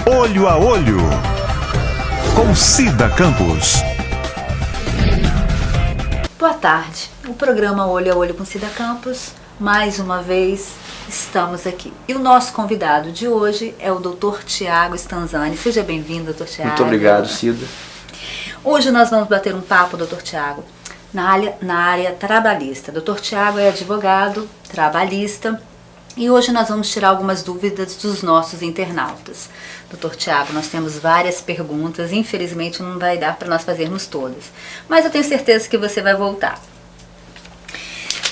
Olho a Olho, com Cida Campos. Boa tarde, o programa Olho a Olho com Cida Campos, mais uma vez estamos aqui. E o nosso convidado de hoje é o Dr. Tiago Stanzani. Seja bem-vindo, Dr. Tiago. Muito obrigado, Cida. Hoje nós vamos bater um papo, Dr. Tiago, na área trabalhista. Dr. Tiago é advogado trabalhista e hoje nós vamos tirar algumas dúvidas dos nossos internautas. Dr. Tiago, nós temos várias perguntas, infelizmente não vai dar para nós fazermos todas, mas eu tenho certeza que você vai voltar.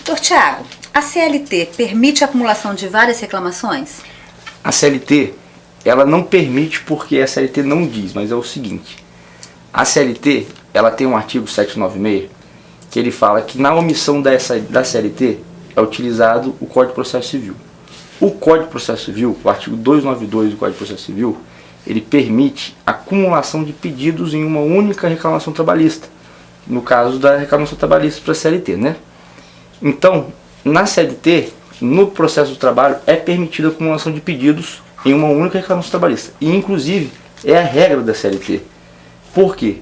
Dr. Tiago, a CLT permite a acumulação de várias reclamações? A CLT, ela não permite porque a CLT não diz, mas é o seguinte. A CLT, ela tem um artigo 796, que ele fala que na omissão da CLT é utilizado o Código de Processo Civil. O Código de Processo Civil, o artigo 292 do Código de Processo Civil, ele permite a acumulação de pedidos em uma única reclamação trabalhista. No caso da reclamação trabalhista para a CLT, né? Então, na CLT, no processo do trabalho, é permitida a acumulação de pedidos em uma única reclamação trabalhista. E, inclusive, é a regra da CLT. Por quê?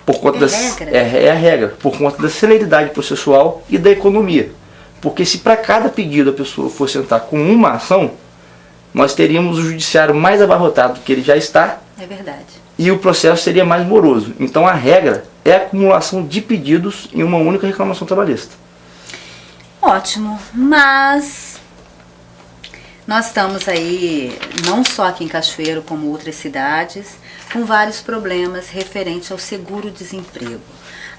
Por conta é a regra, por conta da celeridade processual e da economia. Porque se para cada pedido a pessoa fosse entrar com uma ação, nós teríamos o judiciário mais abarrotado do que ele já está. É verdade. E o processo seria mais moroso. Então a regra é a acumulação de pedidos em uma única reclamação trabalhista. Ótimo, mas nós estamos aí, não só aqui em Cachoeiro, como outras cidades, com vários problemas referentes ao seguro-desemprego.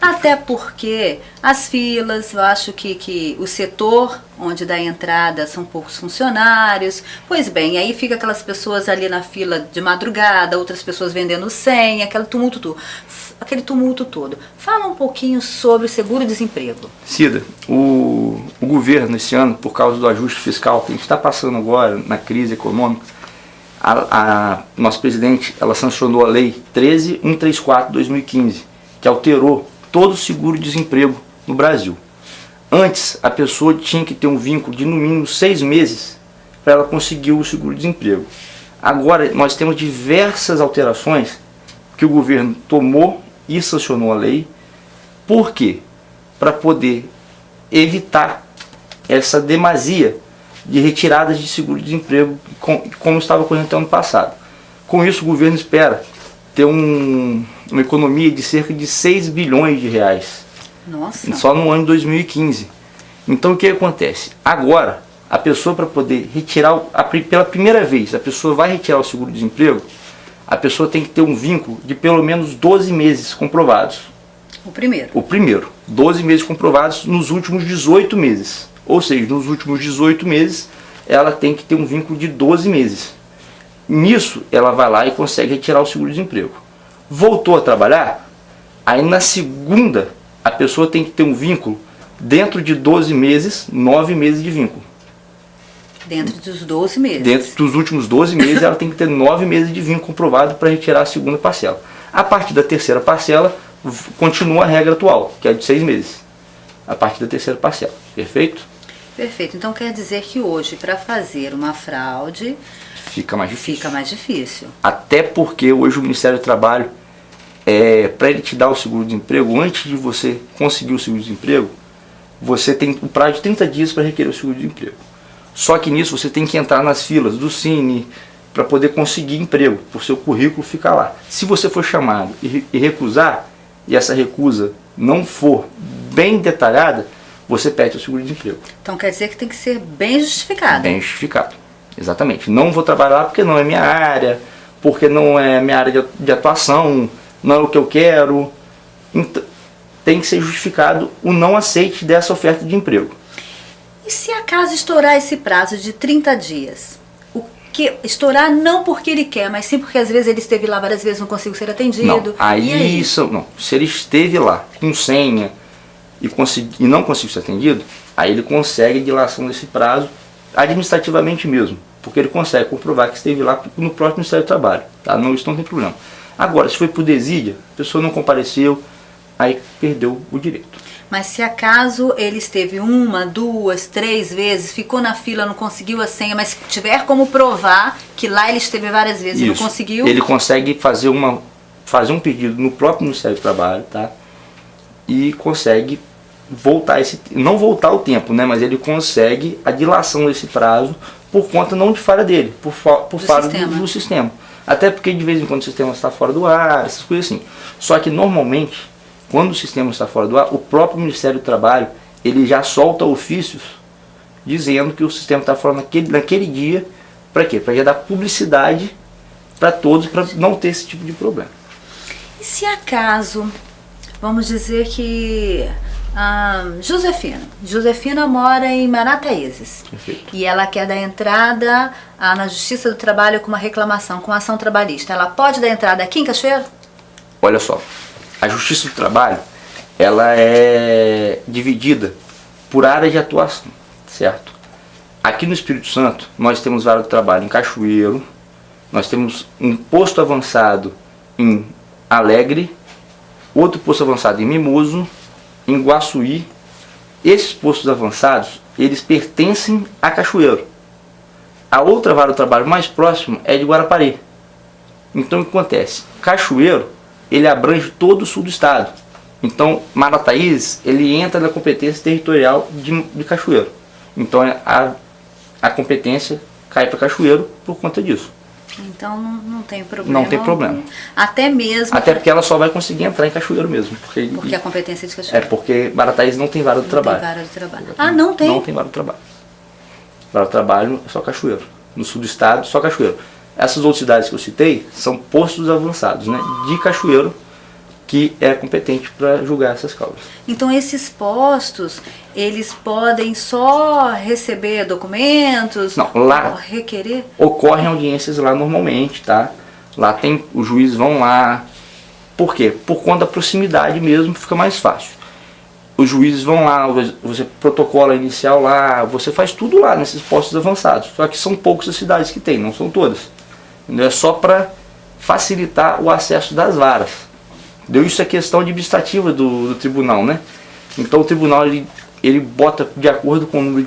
Até porque as filas, eu acho que o setor onde dá entrada são poucos funcionários. Pois bem, aí fica aquelas pessoas ali na fila de madrugada, outras pessoas vendendo senha, aquele tumulto todo. Fala um pouquinho sobre o seguro-desemprego. Cida, o governo esse ano, por causa do ajuste fiscal que a gente está passando agora na crise econômica, a nossa presidente, ela sancionou a lei 13.134/2015, que alterou todo o seguro-desemprego no Brasil. Antes, a pessoa tinha que ter um vínculo de no mínimo 6 meses para ela conseguir o seguro-desemprego. Agora, nós temos diversas alterações que o governo tomou e sancionou a lei. Por quê? Para poder evitar essa demasia de retiradas de seguro-desemprego, como estava ocorrendo até ano passado. Com isso, o governo espera ter uma economia de cerca de 6 bilhões de reais. Nossa. Só no ano de 2015. Então o que acontece? Agora, a pessoa para poder retirar, pela primeira vez, a pessoa vai retirar o seguro-desemprego, a pessoa tem que ter um vínculo de pelo menos 12 meses comprovados. O primeiro. O primeiro. 12 meses comprovados nos últimos 18 meses. Ou seja, nos últimos 18 meses, ela tem que ter um vínculo de 12 meses. Nisso, ela vai lá e consegue retirar o seguro-desemprego. Voltou a trabalhar, aí na segunda, a pessoa tem que ter um vínculo dentro de 12 meses, 9 meses de vínculo. Dentro dos 12 meses. Dentro dos últimos 12 meses, ela tem que ter 9 meses de vínculo comprovado para retirar a segunda parcela. A partir da terceira parcela, continua a regra atual, que é de 6 meses. A partir da terceira parcela. Perfeito? Perfeito. Então quer dizer que hoje, para fazer uma fraude, fica mais difícil. Fica mais difícil. Até porque hoje o Ministério do Trabalho, para ele te dar o seguro-desemprego, antes de você conseguir o seguro-desemprego, você tem um prazo de 30 dias para requerer o seguro-desemprego. Só que nisso você tem que entrar nas filas do Cine para poder conseguir emprego, por seu currículo ficar lá. Se você for chamado e recusar, e essa recusa não for bem detalhada, você perde o seguro-desemprego. Então quer dizer que tem que ser bem justificado. Bem justificado, exatamente. Não vou trabalhar lá porque não é minha área, porque não é minha área de atuação, não é o que eu quero. Então, tem que ser justificado o não aceite dessa oferta de emprego. E se acaso estourar esse prazo de 30 dias? Que estourar não porque ele quer, mas sim porque às vezes ele esteve lá várias vezes, não conseguiu ser atendido. Não, não. Se ele esteve lá com senha e não conseguiu ser atendido, aí ele consegue dilação desse prazo administrativamente mesmo, porque ele consegue comprovar que esteve lá no próprio Ministério do Trabalho. Tá? Não, isso não tem problema. Agora, se foi por desídia, a pessoa não compareceu, aí perdeu o direito. Mas se acaso ele esteve 1, 2, 3 vezes, ficou na fila, não conseguiu a senha, mas tiver como provar que lá ele esteve várias vezes e não conseguiu... Ele consegue fazer um pedido no próprio Ministério do Trabalho, tá? E consegue voltar não voltar o tempo, né? Mas ele consegue a dilação desse prazo por conta não de falha dele, por falha do sistema. Até porque de vez em quando o sistema está fora do ar, essas coisas assim. Só que normalmente, quando o sistema está fora do ar, o próprio Ministério do Trabalho, ele já solta ofícios dizendo que o sistema está fora naquele dia. Para quê? Para já dar publicidade para todos, para não ter esse tipo de problema. E se acaso, vamos dizer que Josefina mora em Marataízes. Perfeito. E ela quer dar entrada na Justiça do Trabalho com uma reclamação, com uma ação trabalhista. Ela pode dar entrada aqui em Cachoeiro? Olha só, a Justiça do Trabalho, ela é dividida por área de atuação, certo? Aqui no Espírito Santo, nós temos vara do trabalho em Cachoeiro, nós temos um posto avançado em Alegre, outro posto avançado em Mimoso, em Guaçuí. Esses postos avançados, eles pertencem a Cachoeiro. A outra vara do trabalho mais próxima é de Guarapari. Então o que acontece? Cachoeiro, ele abrange todo o sul do estado. Então Marataízes, ele entra na competência territorial de Cachoeiro. Então a competência cai para Cachoeiro por conta disso. Então não tem problema. Não tem problema. Até mesmo... Até porque ela só vai conseguir entrar em Cachoeiro mesmo. Porque a competência é de Cachoeiro. Porque Marataízes não tem vara do trabalho. Não tem vara do trabalho. Ah, não tem? Não tem vara do trabalho. Vara do trabalho é só Cachoeiro. No sul do estado, só Cachoeiro. Essas outras cidades que eu citei são postos avançados, né, de Cachoeiro, que é competente para julgar essas causas. Então esses postos, eles podem só receber documentos? Não, lá requerer? Ocorrem audiências lá normalmente, tá? Lá tem, os juízes vão lá. Por quê? Por conta da proximidade mesmo, fica mais fácil. Os juízes vão lá, você protocola inicial lá, você faz tudo lá nesses postos avançados. Só que são poucas as cidades que tem, não são todas. Entendeu? É só para facilitar o acesso das varas. Isso é questão administrativa do tribunal, né? Então o tribunal ele bota de acordo com o número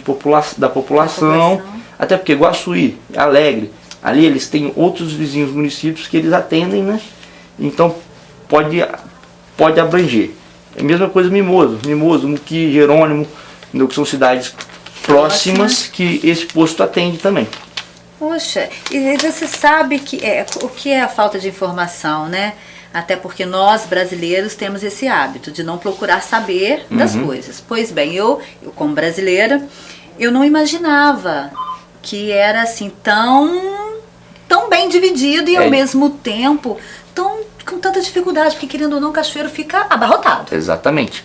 da população, até porque Guaçuí, Alegre, ali eles têm outros vizinhos municípios que eles atendem, né? Então pode abranger. É a mesma coisa Mimoso, Muqui, Jerônimo, que são cidades próximas que esse posto atende também. Poxa, e você sabe o que é a falta de informação, né? Até porque nós, brasileiros, temos esse hábito de não procurar saber das coisas. Pois bem, eu como brasileira, eu não imaginava que era assim tão bem dividido e ao mesmo tempo com tanta dificuldade, porque querendo ou não, Cachoeiro fica abarrotado. Exatamente.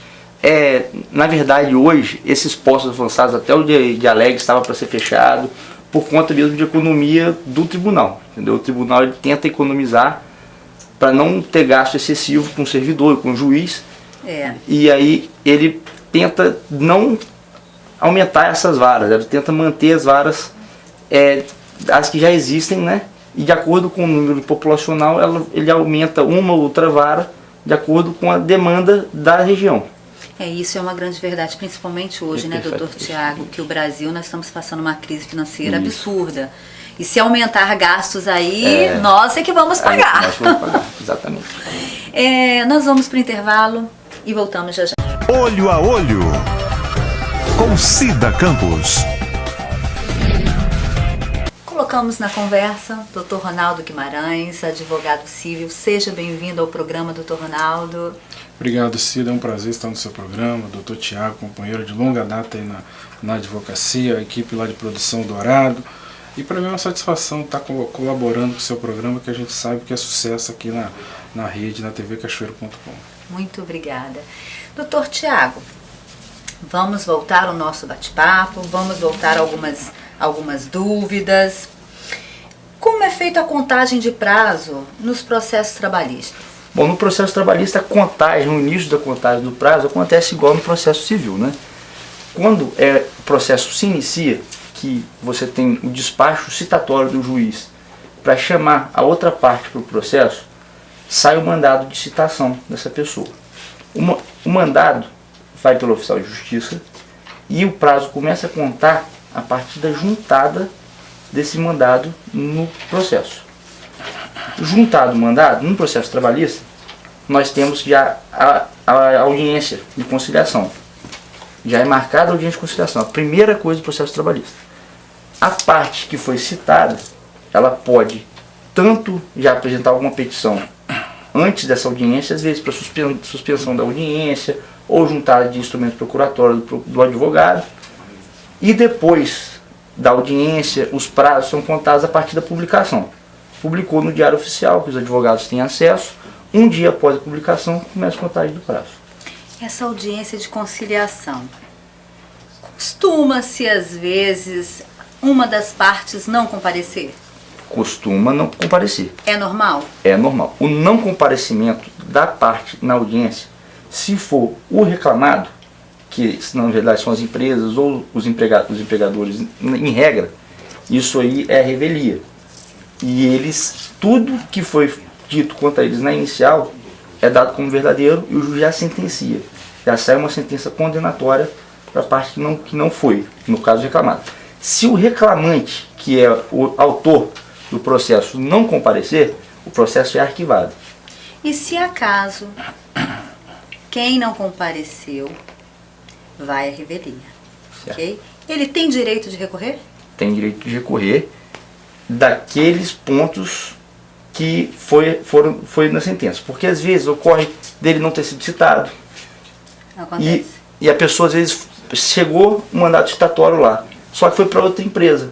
Na verdade, hoje, esses postos avançados, até o de Alegre estava para ser fechado, por conta mesmo de economia do tribunal. Entendeu? O tribunal ele tenta economizar para não ter gasto excessivo com o servidor, com o juiz. E aí ele tenta não aumentar essas varas, ele tenta manter as varas, as que já existem, né? E de acordo com o número populacional, ele aumenta uma ou outra vara de acordo com a demanda da região. Isso é uma grande verdade, principalmente hoje, né, doutor Tiago, que o Brasil, nós estamos passando uma crise financeira absurda. E se aumentar gastos aí, nós é que vamos pagar. Nós vamos pagar, exatamente. Nós vamos para o intervalo e voltamos já já. Olho a Olho, com Cida Campos. Colocamos na conversa Dr. Ronaldo Guimarães, advogado civil. Seja bem-vindo ao programa, Dr. Ronaldo. Obrigado, Cida. É um prazer estar no seu programa. Dr. Tiago, companheiro de longa data aí na advocacia, a equipe lá de produção Dourado. E para mim é uma satisfação estar colaborando com o seu programa, que a gente sabe que é sucesso aqui na rede, na tvcachoeiro.com. Muito obrigada. Dr. Tiago, vamos voltar ao nosso bate-papo, vamos voltar a algumas dúvidas. Como é feita a contagem de prazo nos processos trabalhistas? Bom, no processo trabalhista, o início da contagem do prazo acontece igual no processo civil, né? Quando o processo se inicia, que você tem o despacho citatório do juiz para chamar a outra parte para o processo, sai o mandado de citação dessa pessoa. O mandado vai pelo oficial de justiça e o prazo começa a contar a partir da juntada desse mandado no processo. Juntado o mandado, no processo trabalhista, nós temos já a audiência de conciliação. Já é marcada a audiência de conciliação, a primeira coisa do processo trabalhista. A parte que foi citada, ela pode tanto já apresentar alguma petição antes dessa audiência, às vezes para suspensão da audiência, ou juntada de instrumento procuratório do advogado, e depois da audiência, os prazos são contados a partir da publicação. Publicou no Diário Oficial, que os advogados têm acesso, um dia após a publicação, começa a contagem do prazo. Essa audiência de conciliação, costuma-se às vezes uma das partes não comparecer? Costuma não comparecer. É normal? É normal. O não comparecimento da parte na audiência, se for o reclamado, que na verdade são as empresas ou os empregadores, em regra, isso aí é revelia. E eles, tudo que foi dito contra eles na inicial, é dado como verdadeiro e o juiz já sentencia. Já sai uma sentença condenatória para a parte que não foi, no caso reclamado. Se o reclamante, que é o autor do processo, não comparecer, o processo é arquivado. E se acaso quem não compareceu vai à revelia, ok? Ele tem direito de recorrer? Tem direito de recorrer daqueles pontos que foi na sentença. Porque às vezes ocorre dele não ter sido citado. Acontece. E a pessoa às vezes chegou um mandato citatório lá, só que foi para outra empresa,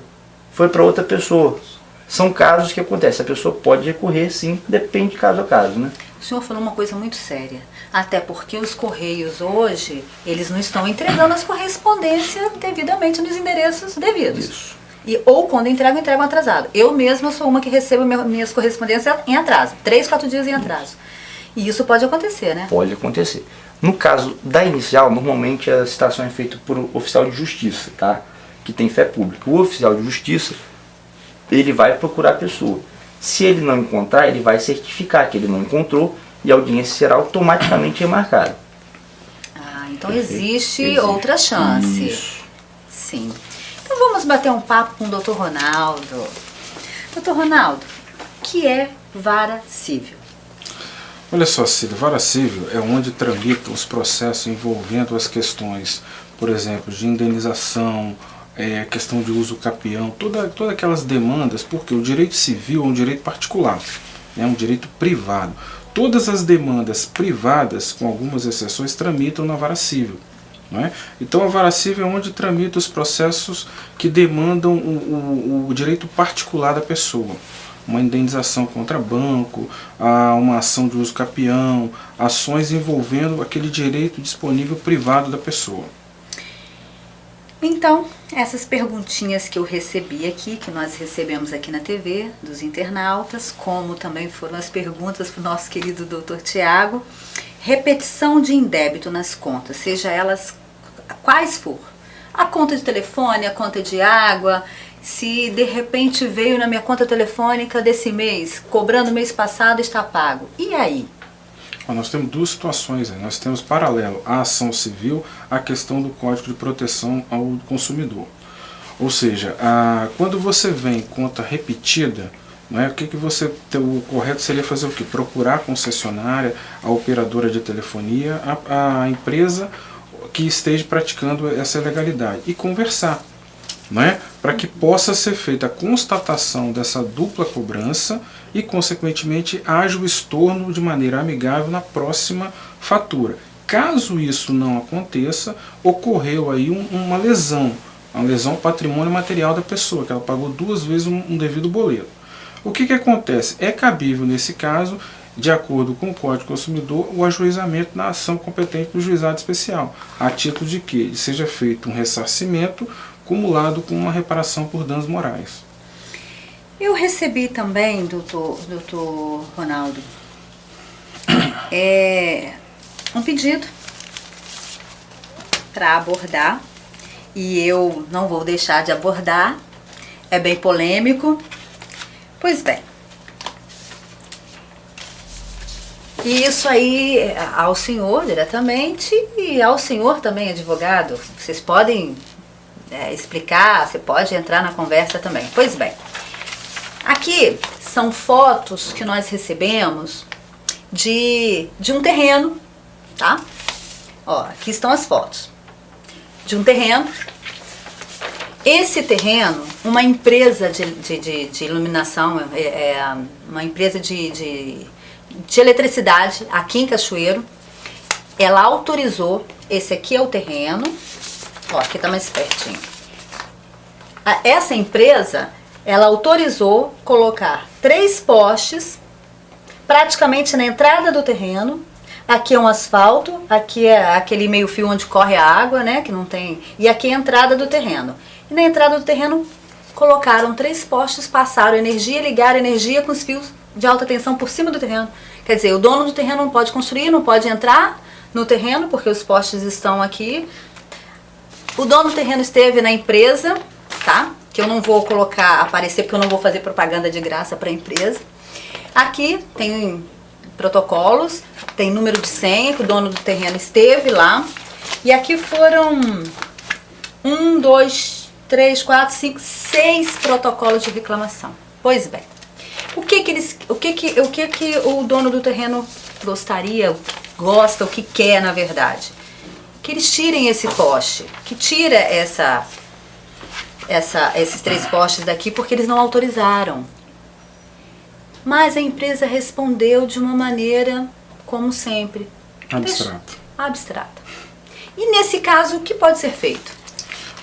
foi para outra pessoa. São casos que acontecem. A pessoa pode recorrer, sim, depende de caso a caso, né? O senhor falou uma coisa muito séria. Até porque os Correios hoje, eles não estão entregando as correspondências devidamente nos endereços devidos. Isso. Ou quando entregam atrasado. Eu mesma sou uma que recebo minhas correspondências em atraso. 3, 4 dias em atraso. E isso pode acontecer, né? Pode acontecer. No caso da inicial, normalmente a citação é feita por um oficial de justiça, tá? Que tem fé pública. O oficial de justiça, ele vai procurar a pessoa. Se ele não encontrar, ele vai certificar que ele não encontrou e a audiência será automaticamente remarcada. Ah, então existe outra chance. Isso. Sim. Então vamos bater um papo com o Dr. Ronaldo. Dr. Ronaldo, o que é vara civil? Olha só, Cida, vara civil é onde tramitam os processos envolvendo as questões, por exemplo, de indenização, questão de uso capião, todas aquelas demandas, porque o direito civil é um direito particular, é um direito privado. Todas as demandas privadas, com algumas exceções, tramitam na vara civil. Não é? Então a vara civil é onde tramita os processos que demandam o direito particular da pessoa. Uma indenização contra banco, uma ação de uso capião, ações envolvendo aquele direito disponível privado da pessoa. Então, essas perguntinhas que eu recebi aqui, que nós recebemos aqui na TV, dos internautas, como também foram as perguntas para o nosso querido Dr. Tiago, repetição de indébito nas contas, seja elas quais for. A conta de telefone, a conta de água, se de repente veio na minha conta telefônica desse mês, cobrando mês passado, está pago. E aí? Nós temos duas situações aí. Nós temos paralelo à ação civil a questão do Código de Proteção ao Consumidor. Ou seja, quando você vem conta repetida, não é, o correto seria fazer o quê? Procurar a concessionária, a operadora de telefonia, a empresa que esteja praticando essa ilegalidade e conversar, não é? Para que possa ser feita a constatação dessa dupla cobrança e, consequentemente, haja o estorno de maneira amigável na próxima fatura. Caso isso não aconteça, ocorreu aí uma lesão ao patrimônio material da pessoa, que ela pagou 2 vezes um devido boleto. O que acontece? É cabível, nesse caso, de acordo com o Código do Consumidor, o ajuizamento na ação competente do juizado especial, a título de que seja feito um ressarcimento cumulado com uma reparação por danos morais. Eu recebi também, doutor Ronaldo, um pedido para abordar, e eu não vou deixar de abordar, é bem polêmico. Pois bem, E isso aí ao senhor diretamente e ao senhor também, advogado. Vocês podem explicar, você pode entrar na conversa também. Pois bem, aqui são fotos que nós recebemos de um terreno, tá? Ó, aqui estão as fotos de um terreno. Esse terreno, uma empresa de iluminação, uma empresa de eletricidade aqui em Cachoeiro, ela autorizou, esse aqui é o terreno, ó, aqui tá mais pertinho. Essa empresa, ela autorizou colocar 3 postes praticamente na entrada do terreno. Aqui é um asfalto, aqui é aquele meio fio onde corre a água, né, que não tem, e aqui é a entrada do terreno. E na entrada do terreno colocaram 3 postes, passaram energia, ligaram energia com os fios de alta tensão por cima do terreno. Quer dizer, o dono do terreno não pode construir, não pode entrar no terreno porque os postes estão aqui. O dono do terreno esteve na empresa, tá? Que eu não vou aparecer porque eu não vou fazer propaganda de graça para a empresa. Aqui tem protocolos, tem número de senha que o dono do terreno esteve lá. E aqui foram 1, 2, 3, 4, 5, 6 protocolos de reclamação. Pois bem, o que o dono do terreno gosta, o que quer na verdade? Que eles tirem esse poste, que tira esses 3 postes daqui porque eles não autorizaram. Mas a empresa respondeu de uma maneira, como sempre, abstrata. E nesse caso, o que pode ser feito?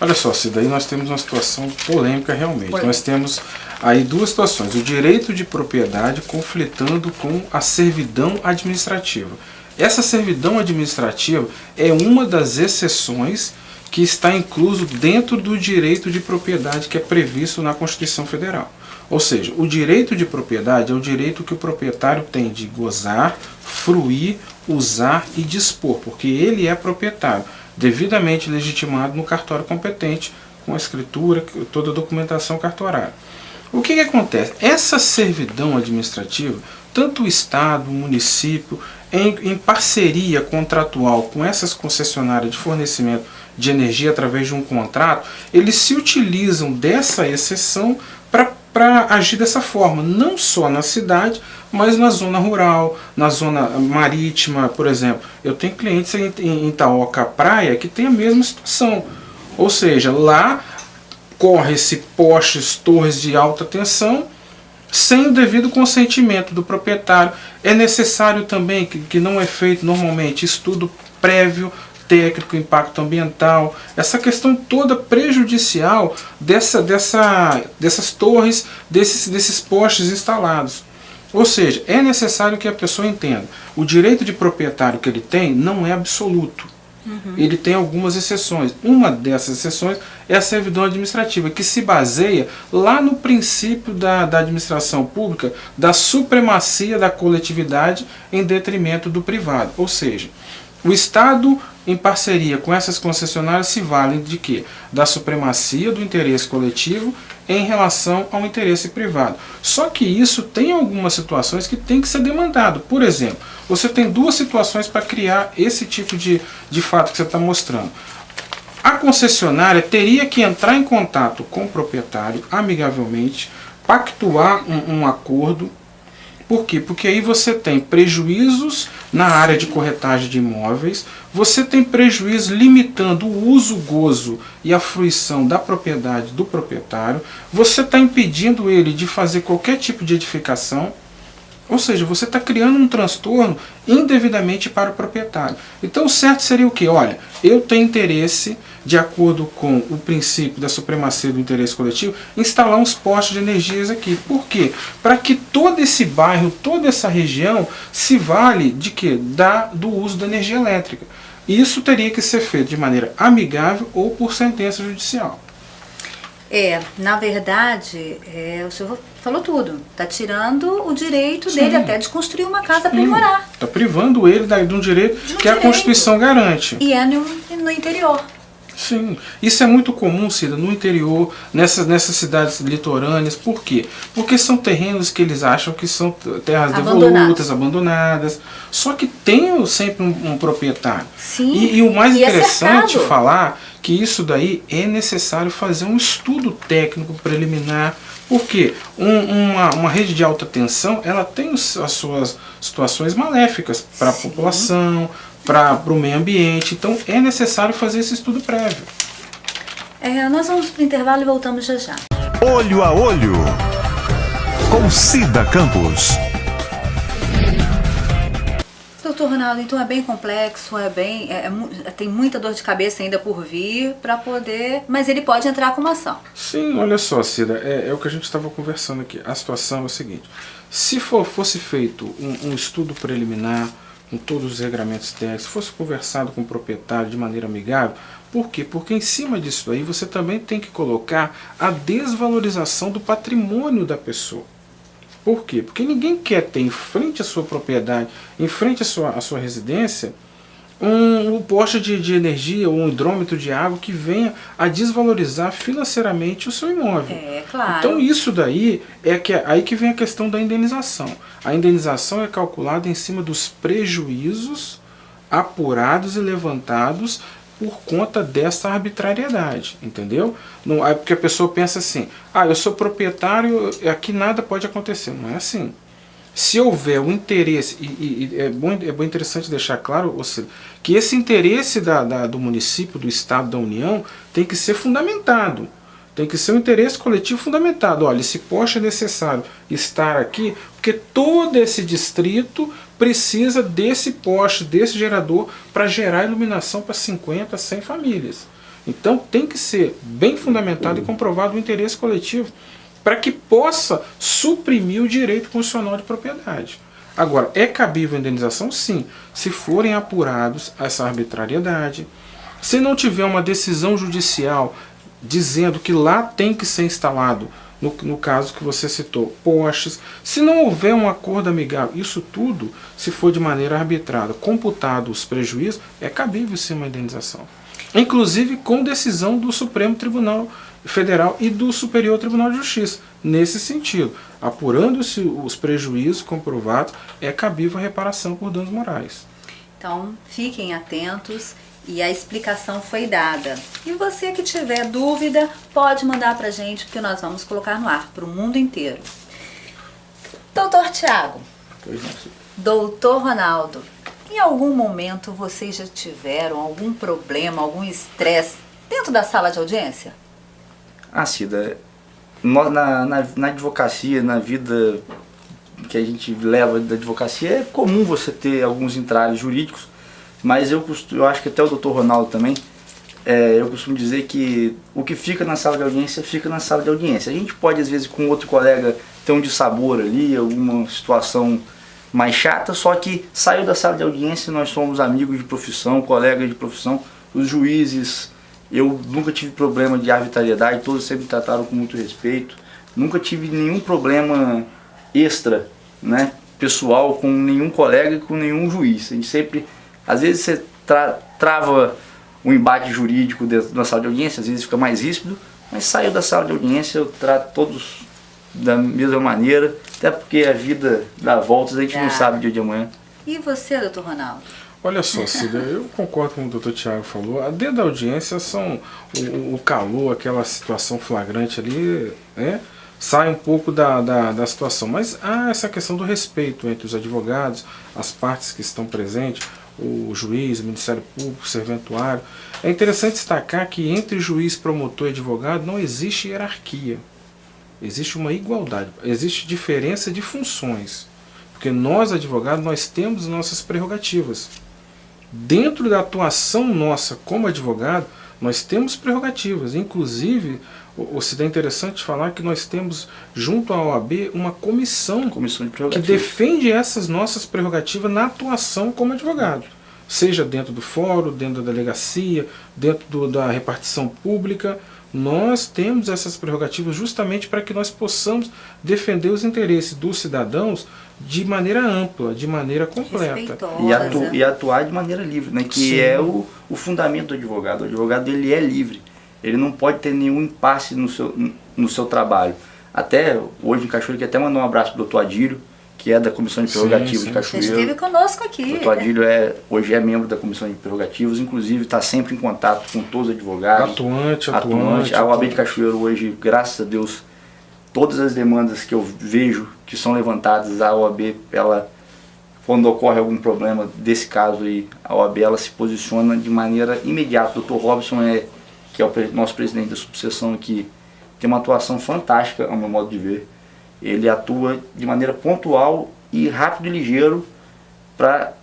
Olha só, Cida, aí nós temos uma situação polêmica realmente. Nós temos aí 2 situações. O direito de propriedade conflitando com a servidão administrativa. Essa servidão administrativa é uma das exceções que está incluso dentro do direito de propriedade que é previsto na Constituição Federal. Ou seja, o direito de propriedade é o direito que o proprietário tem de gozar, fruir, usar e dispor, porque ele é proprietário, devidamente legitimado no cartório competente, com a escritura, toda a documentação cartorária. O que acontece? Essa servidão administrativa, tanto o Estado, o município, em parceria contratual com essas concessionárias de fornecimento de energia através de um contrato, eles se utilizam dessa exceção para agir dessa forma, não só na cidade, mas na zona rural, na zona marítima, por exemplo. Eu tenho clientes em Itaoca Praia que tem a mesma situação. Ou seja, lá corre-se postes, torres de alta tensão, sem o devido consentimento do proprietário. É necessário também, que não é feito normalmente, estudo prévio, técnico, impacto ambiental, essa questão toda prejudicial dessas torres, desses postes instalados. Ou seja, é necessário que a pessoa entenda, o direito de proprietário que ele tem não é absoluto. Ele tem algumas exceções. Uma dessas exceções é a servidão administrativa, que se baseia lá no princípio da administração pública, da supremacia da coletividade em detrimento do privado. Ou seja, o Estado, em parceria com essas concessionárias, se valem de quê? Da supremacia do interesse coletivo em relação ao interesse privado. Só que isso tem algumas situações que tem que ser demandado. Por exemplo, você tem 2 situações para criar esse tipo de fato que você está mostrando. A concessionária teria que entrar em contato com o proprietário amigavelmente, pactuar um acordo. Por quê? Porque aí você tem prejuízos na área de corretagem de imóveis, você tem prejuízo limitando o uso, o gozo e a fruição da propriedade do proprietário, você está impedindo ele de fazer qualquer tipo de edificação, ou seja, você está criando um transtorno indevidamente para o proprietário. Então o certo seria o quê? Olha, eu tenho interesse, de acordo com o princípio da supremacia do interesse coletivo, instalar uns postos de energias aqui. Por quê? Para que todo esse bairro, toda essa região se vale de quê? Do uso da energia elétrica. Isso teria que ser feito de maneira amigável ou por sentença judicial. Na verdade, o senhor falou tudo. Está tirando o direito dele até de construir uma casa para ele morar. Está privando ele de um direito que a Constituição garante. E é no interior. Sim, isso é muito comum, Cida, no interior, nessas cidades litorâneas. Por quê? Porque são terrenos que eles acham que são terras devolutas, abandonadas. Só que tem sempre um proprietário. Sim, e o mais interessante é falar que isso daí é necessário fazer um estudo técnico preliminar. Porque uma rede de alta tensão, ela tem as suas situações maléficas para a população, para o meio ambiente. Então é necessário fazer esse estudo prévio. Nós vamos para o intervalo e voltamos já já. Olho a Olho, com Cida Campos. Doutor Ronaldo, então é bem complexo, tem muita dor de cabeça ainda por vir para poder... Mas ele pode entrar com uma ação. Sim, olha só, Cida, é o que a gente estava conversando aqui. A situação é o seguinte: se fosse feito um estudo preliminar, com todos os regramentos técnicos, fosse conversado com o proprietário de maneira amigável. Por quê? Porque em cima disso aí você também tem que colocar a desvalorização do patrimônio da pessoa. Por quê? Porque ninguém quer ter em frente à sua propriedade, em frente à sua residência, um poste de energia ou um hidrômetro de água que venha a desvalorizar financeiramente o seu imóvel. Claro. Então isso daí aí que vem a questão da indenização. A indenização é calculada em cima dos prejuízos apurados e levantados por conta dessa arbitrariedade, entendeu? Não, porque a pessoa pensa assim: eu sou proprietário, aqui nada pode acontecer. Não é assim. Se houver um interesse, e é bem interessante deixar claro, que esse interesse do município, do Estado, da União, tem que ser fundamentado. Tem que ser um interesse coletivo fundamentado. Olha, esse poste é necessário estar aqui, porque todo esse distrito precisa desse poste, desse gerador, para gerar iluminação para 50, 100 famílias. Então tem que ser bem fundamentado e comprovado o interesse coletivo, para que possa suprimir o direito constitucional de propriedade. Agora, é cabível a indenização? Sim, se forem apurados essa arbitrariedade, se não tiver uma decisão judicial dizendo que lá tem que ser instalado, no caso que você citou, postes, se não houver um acordo amigável, isso tudo, se for de maneira arbitrada, computado os prejuízos, é cabível sim uma indenização. Inclusive com decisão do Supremo Tribunal Federal e do Superior Tribunal de Justiça. Nesse sentido, apurando-se os prejuízos comprovados, é cabível a reparação por danos morais. Então, fiquem atentos e a explicação foi dada. E você que tiver dúvida, pode mandar pra gente, porque nós vamos colocar no ar para o mundo inteiro. Doutor Tiago, doutor Ronaldo, em algum momento vocês já tiveram algum problema, algum estresse dentro da sala de audiência? Cida, nós na advocacia, na vida que a gente leva da advocacia, é comum você ter alguns entraves jurídicos, mas eu acho que até o doutor Ronaldo também, eu costumo dizer que o que fica na sala de audiência, fica na sala de audiência. A gente pode, às vezes, com outro colega, ter um dissabor ali, alguma situação mais chata, só que saiu da sala de audiência, nós somos amigos de profissão, colegas de profissão, os juízes. Eu nunca tive problema de arbitrariedade, todos sempre me trataram com muito respeito. Nunca tive nenhum problema extra, né, pessoal, com nenhum colega e com nenhum juiz. A gente sempre, às vezes você trava um embate jurídico dentro da sala de audiência, às vezes fica mais ríspido, mas saiu da sala de audiência, eu trato todos da mesma maneira, até porque a vida dá voltas, a gente não sabe o dia de amanhã. E você, doutor Ronaldo? Olha só, Cida, eu concordo com o doutor Tiago falou. Dentro da audiência são o calor, aquela situação flagrante ali, né, sai um pouco da situação. Mas há essa questão do respeito entre os advogados, as partes que estão presentes, o juiz, o Ministério Público, o serventuário. É interessante destacar que entre juiz, promotor e advogado não existe hierarquia. Existe uma igualdade, existe diferença de funções. Porque nós, advogados, nós temos nossas prerrogativas. Dentro da atuação nossa como advogado, nós temos prerrogativas. Inclusive, se é interessante falar que nós temos, junto à OAB, uma comissão que defende essas nossas prerrogativas na atuação como advogado. Seja dentro do fórum, dentro da delegacia, dentro da repartição pública, Nós temos essas prerrogativas justamente para que nós possamos defender os interesses dos cidadãos de maneira ampla, de maneira completa. Respeitosa. E atuar de maneira livre, né? Que Sim. é o fundamento do advogado. O advogado, ele é livre. Ele não pode ter nenhum impasse no seu trabalho. Até hoje em Cachoeiro, que até mandou um abraço pro doutor Adílio, que é da Comissão de Prerrogativas de Ele Cachoeiro. esteve conosco aqui. O doutor Adílio hoje é membro da Comissão de Prerrogativas, inclusive está sempre em contato com todos os advogados. Atuante. A OAB de Cachoeiro hoje, graças a Deus, todas as demandas que eu vejo que são levantadas, a OAB, ela, quando ocorre algum problema desse caso aí, a OAB ela se posiciona de maneira imediata. O Dr. Robson, que é o nosso presidente da subseção aqui, tem uma atuação fantástica, ao meu modo de ver. Ele atua de maneira pontual e rápido e ligeiro para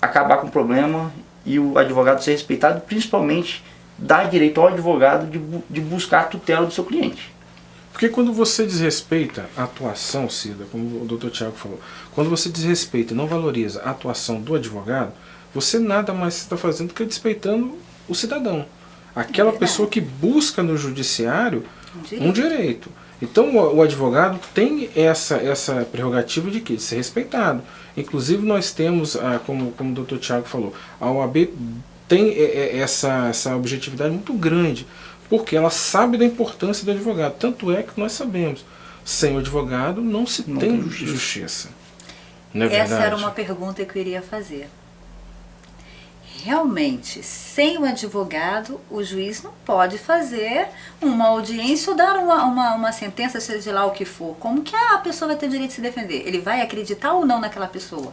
acabar com o problema e o advogado ser respeitado, principalmente dar direito ao advogado de buscar a tutela do seu cliente. Porque quando você desrespeita a atuação, Cida, como o Dr. Tiago falou, quando você desrespeita e não valoriza a atuação do advogado, você nada mais está fazendo do que desrespeitando o cidadão. Aquela pessoa que busca no judiciário um direito. Então o advogado tem essa prerrogativa de quê? De ser respeitado. Inclusive nós temos, como o Dr. Tiago falou, a OAB tem essa objetividade muito grande, porque ela sabe da importância do advogado. Tanto é que nós sabemos, sem o advogado não se tem justiça. Não é verdade? Essa era uma pergunta que eu iria fazer. Realmente, sem o advogado, o juiz não pode fazer uma audiência ou dar uma sentença, seja lá o que for. Como que a pessoa vai ter direito de se defender? Ele vai acreditar ou não naquela pessoa?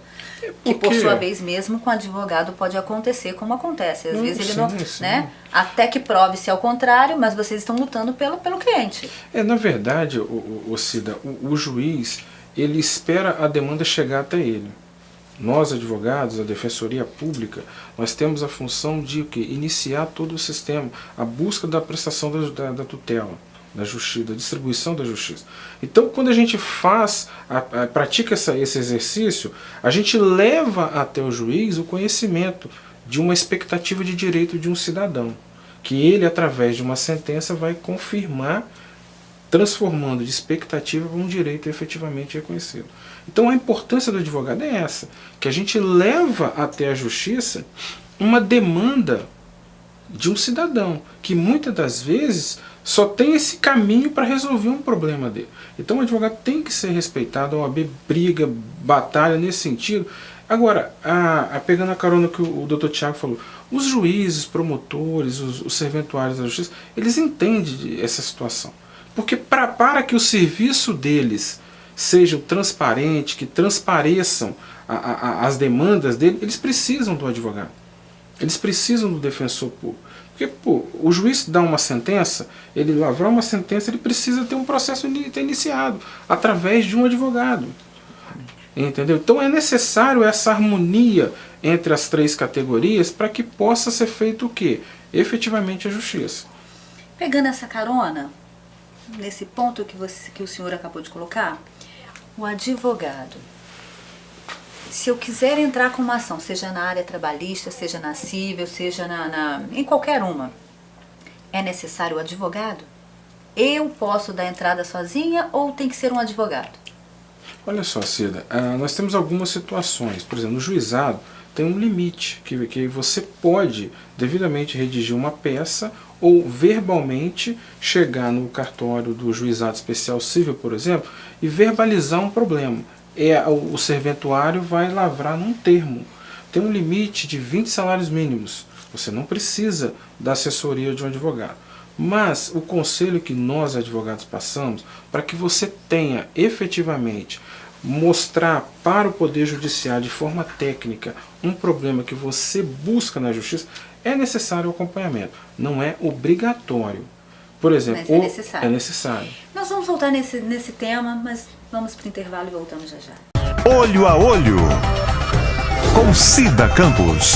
Que por sua vez, mesmo com o advogado, pode acontecer como acontece. Às vezes ele não, né? Até que prove-se ao contrário, mas vocês estão lutando pelo cliente. Na verdade, Cida, o juiz, ele espera a demanda chegar até ele. Nós, advogados, a Defensoria Pública, nós temos a função de iniciar todo o sistema, a busca da prestação da tutela, da justiça, da distribuição da justiça. Então, quando a gente pratica esse exercício, a gente leva até o juiz o conhecimento de uma expectativa de direito de um cidadão, que ele, através de uma sentença, vai confirmar, transformando de expectativa para um direito efetivamente reconhecido. Então a importância do advogado é essa, que a gente leva até a justiça uma demanda de um cidadão, que muitas das vezes só tem esse caminho para resolver um problema dele. Então o advogado tem que ser respeitado, a OAB briga, batalha nesse sentido. Agora, pegando a carona que o Dr. Tiago falou, os juízes, promotores, os serventuários da justiça, eles entendem essa situação. Porque para que o serviço deles seja transparente, que transpareçam as demandas dele, eles precisam do advogado. Eles precisam do defensor público. Porque o juiz dá uma sentença, ele lavrar uma sentença, ele precisa ter um processo iniciado através de um advogado. Entendeu? Então é necessário essa harmonia entre as três categorias para que possa ser feito o quê? Efetivamente a justiça. Pegando essa carona, nesse ponto que o senhor acabou de colocar, o advogado, se eu quiser entrar com uma ação, seja na área trabalhista, seja na civil, seja em qualquer uma, é necessário o advogado? Eu posso dar entrada sozinha ou tem que ser um advogado? Olha só, Cida, nós temos algumas situações. Por exemplo, no juizado tem um limite, que você pode devidamente redigir uma peça ou verbalmente chegar no cartório do juizado especial civil, por exemplo, e verbalizar um problema. O serventuário vai lavrar num termo. Tem um limite de 20 salários mínimos. Você não precisa da assessoria de um advogado. Mas o conselho que nós advogados passamos, para que você tenha efetivamente mostrar para o Poder Judiciário de forma técnica um problema que você busca na justiça, é necessário o acompanhamento. Não é obrigatório. Por exemplo, mas é necessário. É necessário. Nós vamos voltar nesse tema, mas vamos para o intervalo e voltamos já já. Olho a Olho, com Cida Campos.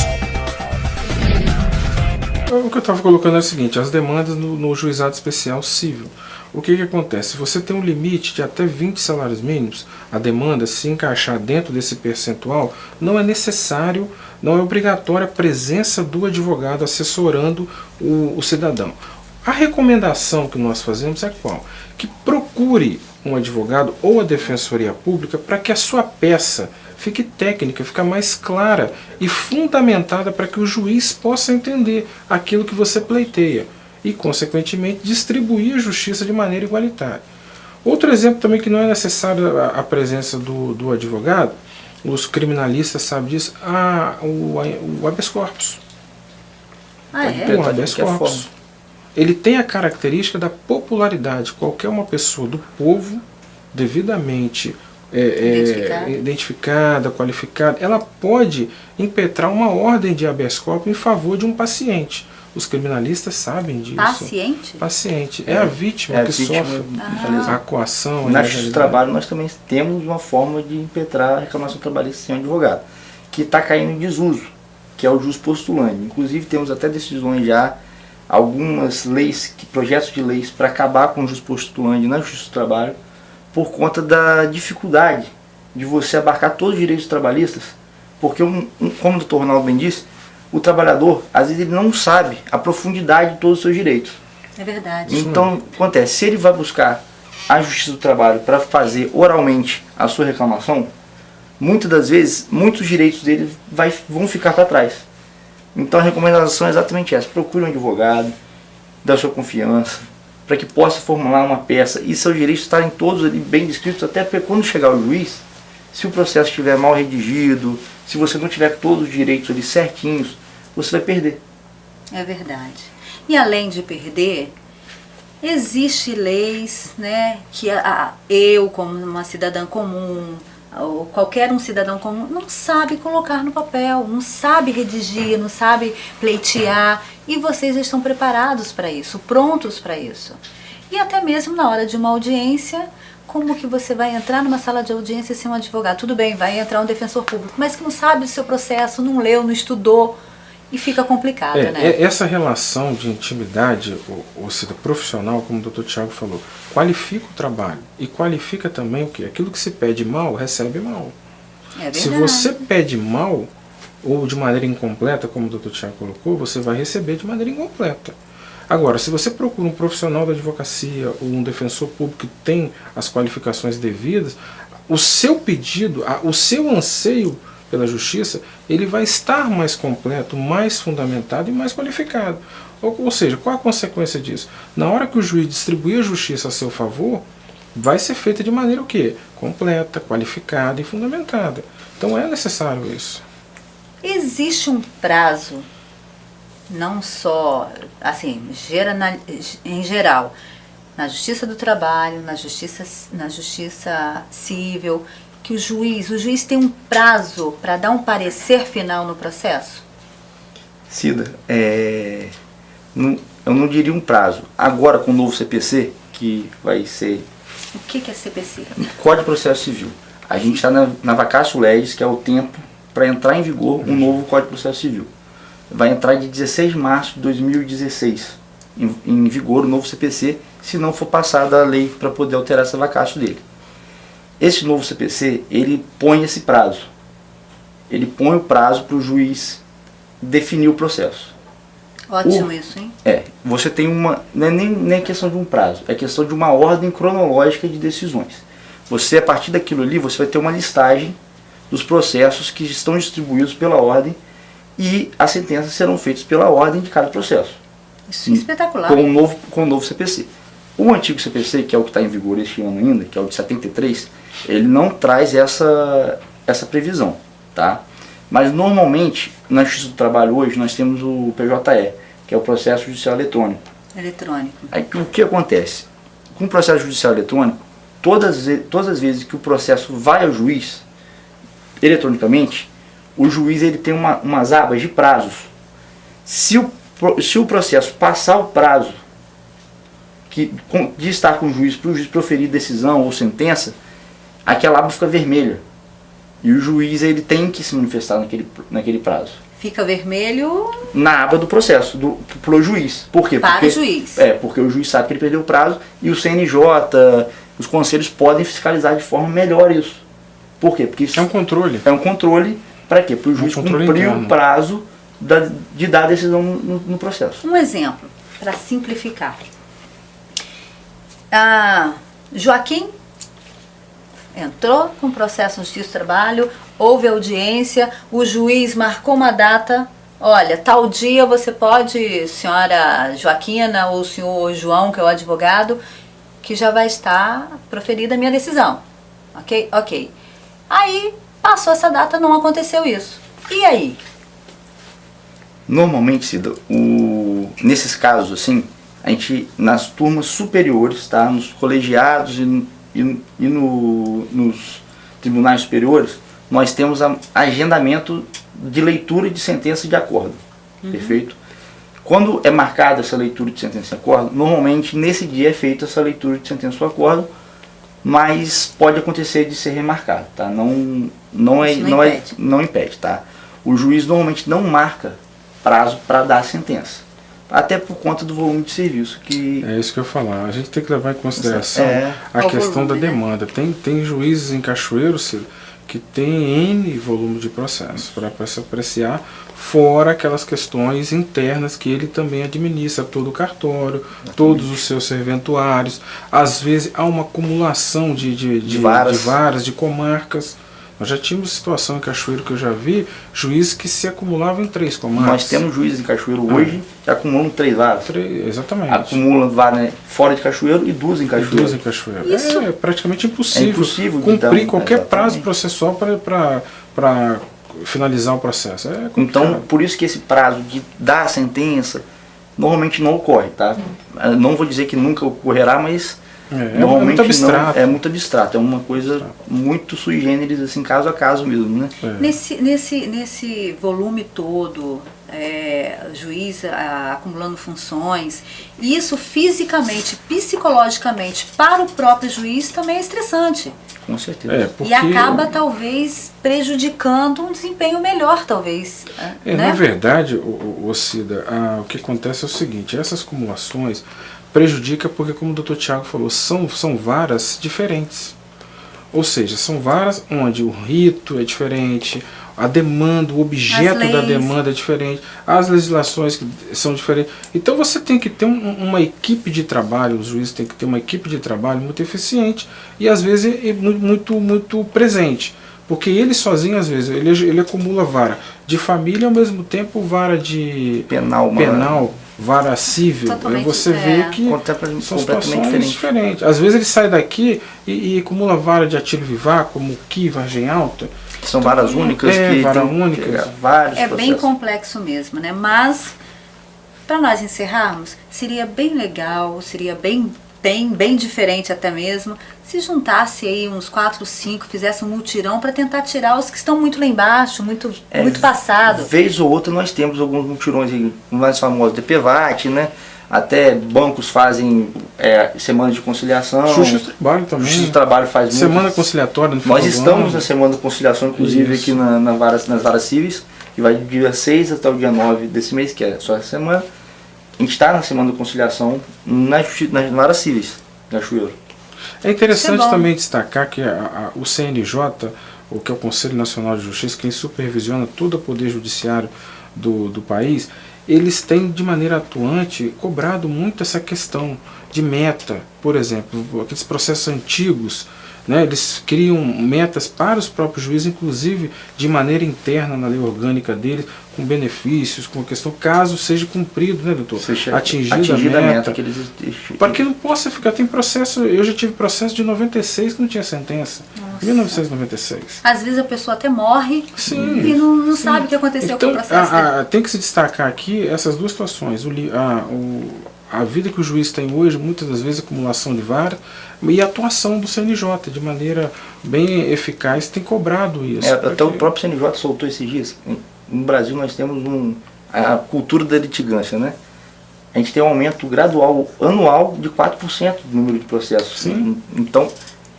O que eu estava colocando é o seguinte, as demandas no juizado especial civil. O que acontece? Você tem um limite de até 20 salários mínimos, a demanda se encaixar dentro desse percentual, não é necessário, não é obrigatória a presença do advogado assessorando o cidadão. A recomendação que nós fazemos é qual? Que procure um advogado ou a defensoria pública para que a sua peça fique técnica, fique mais clara e fundamentada para que o juiz possa entender aquilo que você pleiteia e, consequentemente, distribuir a justiça de maneira igualitária. Outro exemplo também que não é necessário a presença do advogado, os criminalistas sabem disso, o habeas corpus. Ah, é? O habeas corpus. Ele tem a característica da popularidade. Qualquer uma pessoa do povo, devidamente identificada, qualificada, ela pode impetrar uma ordem de habeas corpus em favor de um paciente. Os criminalistas sabem disso. Paciente? Paciente. É a vítima que sofre a coação. Na Justiça do Trabalho nós também temos uma forma de impetrar a reclamação trabalhista sem advogado, que está caindo em desuso, que é o jus postulante. Inclusive temos até decisões já, algumas leis, projetos de leis para acabar com o jus postulante na Justiça do Trabalho, por conta da dificuldade de você abarcar todos os direitos trabalhistas, porque, como o doutor Ronaldo bem disse, o trabalhador, às vezes, ele não sabe a profundidade de todos os seus direitos. É verdade. Então, acontece, se ele vai buscar a Justiça do Trabalho para fazer oralmente a sua reclamação, muitas das vezes, muitos direitos dele vão ficar para trás. Então, a recomendação é exatamente essa: procure um advogado da sua confiança, para que possa formular uma peça e seus direitos estarem todos ali bem descritos, até porque quando chegar o juiz, se o processo estiver mal redigido, se você não tiver todos os direitos ali certinhos, você vai perder. É verdade. E além de perder, existem leis, né, que eu, como uma cidadã comum, ou qualquer um cidadão comum, não sabe colocar no papel, não sabe redigir, não sabe pleitear, e vocês já estão preparados para isso, prontos para isso. E até mesmo na hora de uma audiência, como que você vai entrar numa sala de audiência sem um advogado? Tudo bem, vai entrar um defensor público, mas que não sabe do seu processo, não leu, não estudou, e fica complicado, né? Essa relação de intimidade, ou seja, profissional, como o Dr. Tiago falou, qualifica o trabalho e qualifica também o quê? Aquilo que se pede mal, recebe mal. É verdade. Se você pede mal, ou de maneira incompleta, como o Dr. Tiago colocou, você vai receber de maneira incompleta. Agora, se você procura um profissional da advocacia ou um defensor público que tem as qualificações devidas, o seu pedido, o seu anseio pela justiça, ele vai estar mais completo, mais fundamentado e mais qualificado. Ou seja, qual a consequência disso? Na hora que o juiz distribuir a justiça a seu favor, vai ser feita de maneira o quê? Completa, qualificada e fundamentada. Então é necessário isso. Existe um prazo, não só, assim, em geral, na Justiça do Trabalho, na Justiça Civil, que o juiz tem um prazo para dar um parecer final no processo? Cida, eu não diria um prazo. Agora, com o novo CPC, que vai ser... O que é CPC? Código de Processo Civil. A gente está na vacatio legis, que é o tempo para entrar em vigor um novo Código de Processo Civil. Vai entrar de 16 de março de 2016 em vigor o novo CPC, se não for passada a lei para poder alterar essa vacatio dele. Esse novo CPC, ele põe esse prazo. Ele põe o prazo para o juiz definir o processo. Ótimo isso, hein? Você tem uma... Não é nem questão de um prazo, é questão de uma ordem cronológica de decisões. Você, a partir daquilo ali, você vai ter uma listagem dos processos que estão distribuídos pela ordem e as sentenças serão feitas pela ordem de cada processo. Isso é espetacular. Com o novo CPC. O antigo CPC, que é o que está em vigor este ano ainda, que é o de 73, ele não traz essa previsão, tá? Mas normalmente, na Justiça do Trabalho hoje, nós temos o PJE, que é o Processo Judicial Eletrônico. Aí o que acontece? Com o processo judicial eletrônico, todas as vezes que o processo vai ao juiz, eletronicamente, o juiz ele tem umas abas de prazos. Se o processo passar o prazo de estar com o juiz, para o juiz proferir decisão ou sentença, aquela aba fica vermelha. E o juiz ele tem que se manifestar naquele prazo. Fica vermelho na aba do processo, pro juiz. Por quê? Para o juiz. Porque o juiz sabe que ele perdeu o prazo e o CNJ, os conselhos podem fiscalizar de forma melhor isso. Por quê? Porque isso é um controle. É um controle para quê? Para o juiz cumprir o prazo de dar a decisão no processo. Um exemplo. para simplificar. Joaquim entrou com processo no Justiça do Trabalho, houve audiência, o juiz marcou uma data. Olha, tal dia você pode, senhora Joaquina ou senhor João, que é o advogado, que já vai estar proferida a minha decisão. Ok? Ok. Aí, passou essa data, não aconteceu isso. E aí? Normalmente, Cida, nesses casos, assim, a gente, nas turmas superiores, tá? Nos colegiados e nos tribunais superiores, nós temos agendamento de leitura de sentença de acordo. Perfeito? Quando é marcada essa leitura de sentença de acordo, normalmente nesse dia é feita essa leitura de sentença de acordo, mas pode acontecer de ser remarcado, tá? Não impede, tá? O juiz normalmente não marca prazo para dar a sentença, até por conta do volume de serviço que... É isso que eu ia falar. A gente tem que levar em consideração a questão da demanda. Tem juízes em Cachoeiro, Ciro, que tem N volume de processo para se apreciar, fora aquelas questões internas que ele também administra, todo o cartório, todos os seus serventuários. Às vezes há uma acumulação de varas, de comarcas. Nós já tínhamos situação em Cachoeiro que eu já vi, juízes que se acumulavam em 3 comarcas. Nós temos juízes em Cachoeiro hoje que acumulam 3 varas. Exatamente. Acumulam vara fora de Cachoeiro e 2 em Cachoeiro. 2 em Cachoeiro. Isso. É praticamente impossível, cumprir então, qualquer prazo processual para finalizar o processo. Então, por isso que esse prazo de dar a sentença normalmente não ocorre, tá? Não vou dizer que nunca ocorrerá, mas normalmente muito abstrato. É muito abstrato, é uma coisa muito sui generis, assim, caso a caso mesmo, né? Nesse volume todo, juiz acumulando funções, isso fisicamente, psicologicamente, para o próprio juiz também é estressante. Com certeza. E acaba, talvez, prejudicando um desempenho melhor, talvez. Né? Na verdade, Cida, o que acontece é o seguinte, essas acumulações prejudica porque, como o Dr. Tiago falou, são varas diferentes. Ou seja, são varas onde o rito é diferente, a demanda, o objeto da demanda é diferente, as legislações são diferentes. Então você tem que ter uma equipe de trabalho, os juízes têm que ter uma equipe de trabalho muito eficiente e às vezes muito presente. Porque ele sozinho, às vezes, ele acumula vara de família, ao mesmo tempo vara de penal, vara civil. Aí você vê que são situações diferentes. Às vezes ele sai daqui e acumula vara de atilho vivar, como QI, vargem alta. São varas únicas. Vários processos. Bem complexo mesmo, né? Mas, para nós encerrarmos, seria bem legal, seria bem diferente até mesmo, se juntasse aí uns 4, 5, fizesse um mutirão para tentar tirar os que estão muito lá embaixo, muito passado. Vez ou outra nós temos alguns mutirões aí, mais famosos, DPVAT, né? Até bancos fazem semanas de conciliação. Justiça do Trabalho também. Justiça do Trabalho faz semana conciliatória no final Nós estamos na semana de conciliação, inclusive aqui nas varas cíveis, que vai do dia 6 até o dia 9 desse mês, que é só essa semana. A gente está na semana de conciliação nas varas cíveis, na Cachoeiro. É interessante também destacar que o CNJ, o que é o Conselho Nacional de Justiça, quem supervisiona todo o poder judiciário do país, eles têm de maneira atuante cobrado muito essa questão de meta. Por exemplo, aqueles processos antigos, né, eles criam metas para os próprios juízes, inclusive de maneira interna na lei orgânica deles, com benefícios, com a questão, caso seja cumprido, né, doutor? Atingida a meta. Para que não possa ficar, tem processo, eu já tive processo de 96 que não tinha sentença. Nossa. 1996. Às vezes a pessoa até morre e não sabe o que aconteceu com o processo. Tem que se destacar aqui essas duas situações. A vida que o juiz tem hoje, muitas das vezes acumulação de vara, e a atuação do CNJ, de maneira bem eficaz, tem cobrado isso. Até o próprio CNJ soltou esses dias. No Brasil nós temos a cultura da litigância, né? A gente tem um aumento gradual, anual, de 4% do número de processos. Sim. Então,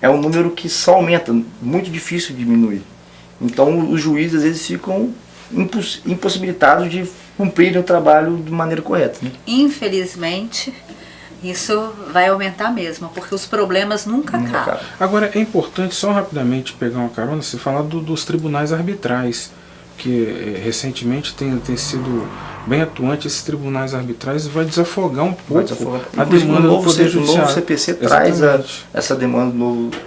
é um número que só aumenta, muito difícil de diminuir. Então, os juízes às vezes ficam impossibilitados de cumprirem o trabalho de maneira correta, né? Infelizmente, isso vai aumentar mesmo, porque os problemas nunca acabam. Agora, é importante, só rapidamente pegar uma carona, você falar dos tribunais arbitrais, que recentemente tem sido bem atuante esses tribunais arbitrais e vai desafogar um pouco a Inclusive, demanda do Poder o novo Judiciário. CPC traz Exatamente. essa demanda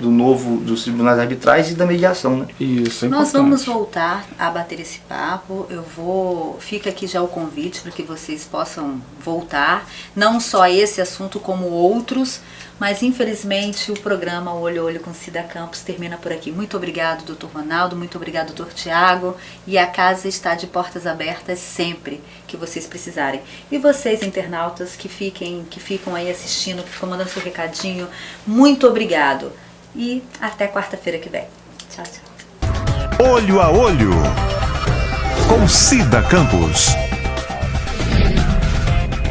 dos tribunais arbitrais e da mediação, né? Isso, é Nós importante. vamos voltar a bater esse papo. Fica aqui já o convite para que vocês possam voltar, não só esse assunto como outros, mas infelizmente o programa Olho a Olho com Cida Campos termina por aqui. Muito obrigado, Dr. Ronaldo, muito obrigado, Dr. Tiago, e a casa está de portas abertas sempre que vocês precisarem. E vocês, internautas, que ficam aí assistindo, que ficam mandando seu recadinho, muito obrigado. E até quarta-feira que vem. Tchau, tchau. Olho a Olho, com Cida Campos.